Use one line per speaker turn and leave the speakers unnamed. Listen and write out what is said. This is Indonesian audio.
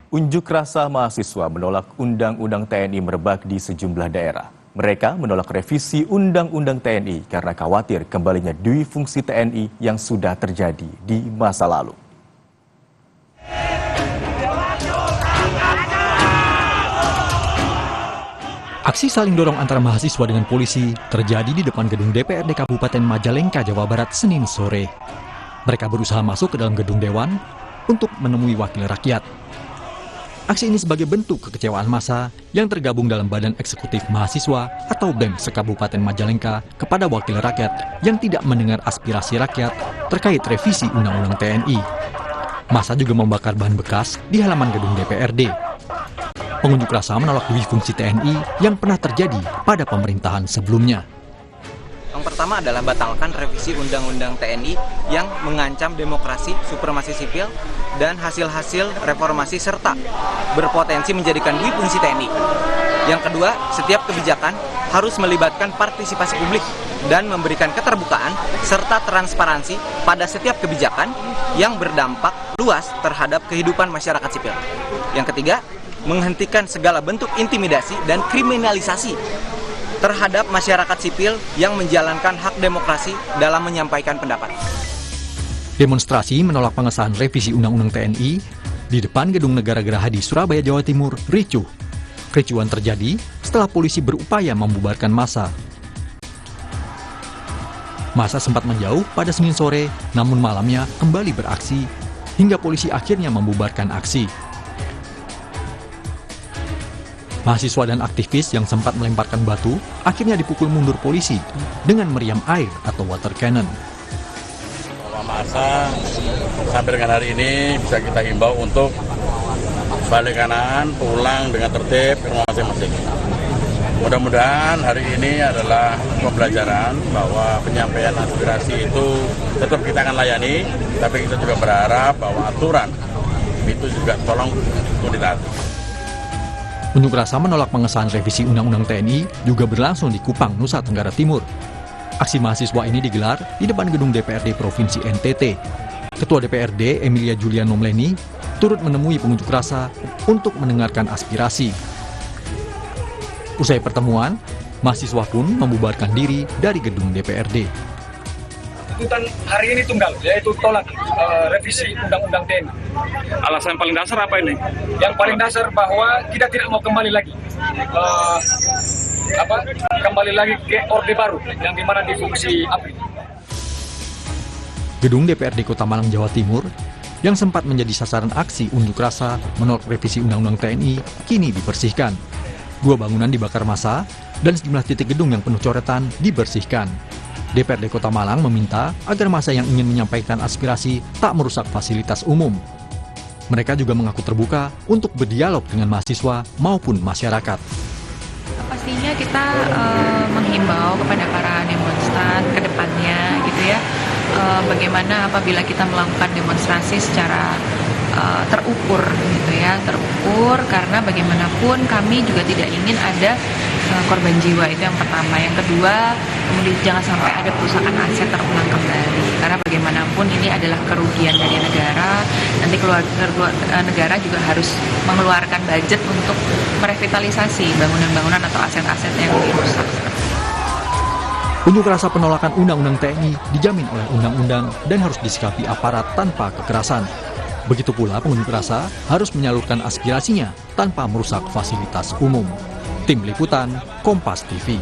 Unjuk rasa mahasiswa menolak Undang-Undang TNI merebak di sejumlah daerah. Mereka menolak revisi Undang-Undang TNI karena khawatir kembalinya dui fungsi TNI yang sudah terjadi di masa lalu.
Aksi saling dorong antara mahasiswa dengan polisi terjadi di depan gedung DPRD Kabupaten Majalengka, Jawa Barat, Senin sore. Mereka berusaha masuk ke dalam gedung dewan untuk menemui wakil rakyat. Aksi ini sebagai bentuk kekecewaan massa yang tergabung dalam Badan Eksekutif Mahasiswa atau BEM se-Kabupaten Majalengka kepada wakil rakyat yang tidak mendengar aspirasi rakyat terkait revisi Undang-Undang TNI. Massa juga membakar bahan bekas di halaman gedung DPRD. Pengunjuk rasa menolak dui fungsi TNI yang pernah terjadi pada pemerintahan sebelumnya.
Yang pertama adalah batalkan revisi Undang-Undang TNI yang mengancam demokrasi, supremasi sipil, dan hasil-hasil reformasi serta berpotensi menjadikan dui fungsi TNI. Yang kedua, setiap kebijakan harus melibatkan partisipasi publik dan memberikan keterbukaan serta transparansi pada setiap kebijakan yang berdampak luas terhadap kehidupan masyarakat sipil. Yang ketiga, menghentikan segala bentuk intimidasi dan kriminalisasi terhadap masyarakat sipil yang menjalankan hak demokrasi dalam menyampaikan pendapat.
Demonstrasi menolak pengesahan revisi Undang-Undang TNI di depan Gedung Negara Geraha di Surabaya, Jawa Timur, ricuh. Kericuhan terjadi setelah polisi berupaya membubarkan massa. Massa sempat menjauh pada Senin sore, namun malamnya kembali beraksi hingga polisi akhirnya membubarkan aksi. Mahasiswa dan aktivis yang sempat melemparkan batu akhirnya dipukul mundur polisi dengan meriam air atau water cannon.
Masa sampai dengan hari ini bisa kita himbau untuk balik kanan, pulang dengan tertib ke rumah masing-masing. Mudah-mudahan hari ini adalah pembelajaran bahwa penyampaian aspirasi itu tetap kita akan layani, tapi kita juga berharap bahwa aturan itu juga tolong untuk ditaati.
Unjuk rasa menolak pengesahan revisi Undang-Undang TNI juga berlangsung di Kupang, Nusa Tenggara Timur. Aksi mahasiswa ini digelar di depan gedung DPRD Provinsi NTT. Ketua DPRD Emilia Julian Nomleni turut menemui pengunjuk rasa untuk mendengarkan aspirasi. Usai pertemuan, mahasiswa pun membubarkan diri dari gedung DPRD.
Tuntutan hari ini tunggal, yaitu tolak revisi Undang-Undang TNI.
Alasan paling dasar apa ini?
Yang paling dasar bahwa kita tidak mau kembali lagi, kembali lagi ke Orde Baru yang dimana di fungsi ABRI.
Gedung DPRD Kota Malang, Jawa Timur, yang sempat menjadi sasaran aksi unjuk rasa menolak revisi Undang-Undang TNI, kini dibersihkan. 2 bangunan dibakar massa dan sejumlah titik gedung yang penuh coretan dibersihkan. DPRD Kota Malang meminta agar massa yang ingin menyampaikan aspirasi tak merusak fasilitas umum. Mereka juga mengaku terbuka untuk berdialog dengan mahasiswa maupun masyarakat.
Pastinya kita menghimbau kepada para demonstran ke depannya gitu ya, bagaimana apabila kita melakukan demonstrasi secara terukur gitu ya, terukur karena bagaimanapun kami juga tidak ingin ada korban jiwa, itu yang pertama. Yang kedua, kemudian jangan sampai ada perusakan aset terulang kembali karena bagaimanapun ini adalah kerugian dari negara. Nanti negara juga harus mengeluarkan budget untuk merevitalisasi bangunan-bangunan atau aset-aset yang dirusak.
Unjuk rasa penolakan Undang-Undang TNI dijamin oleh undang-undang dan harus disikapi aparat tanpa kekerasan. Begitu pula pengunjuk rasa harus menyalurkan aspirasinya tanpa merusak fasilitas umum. Tim Liputan, Kompas TV.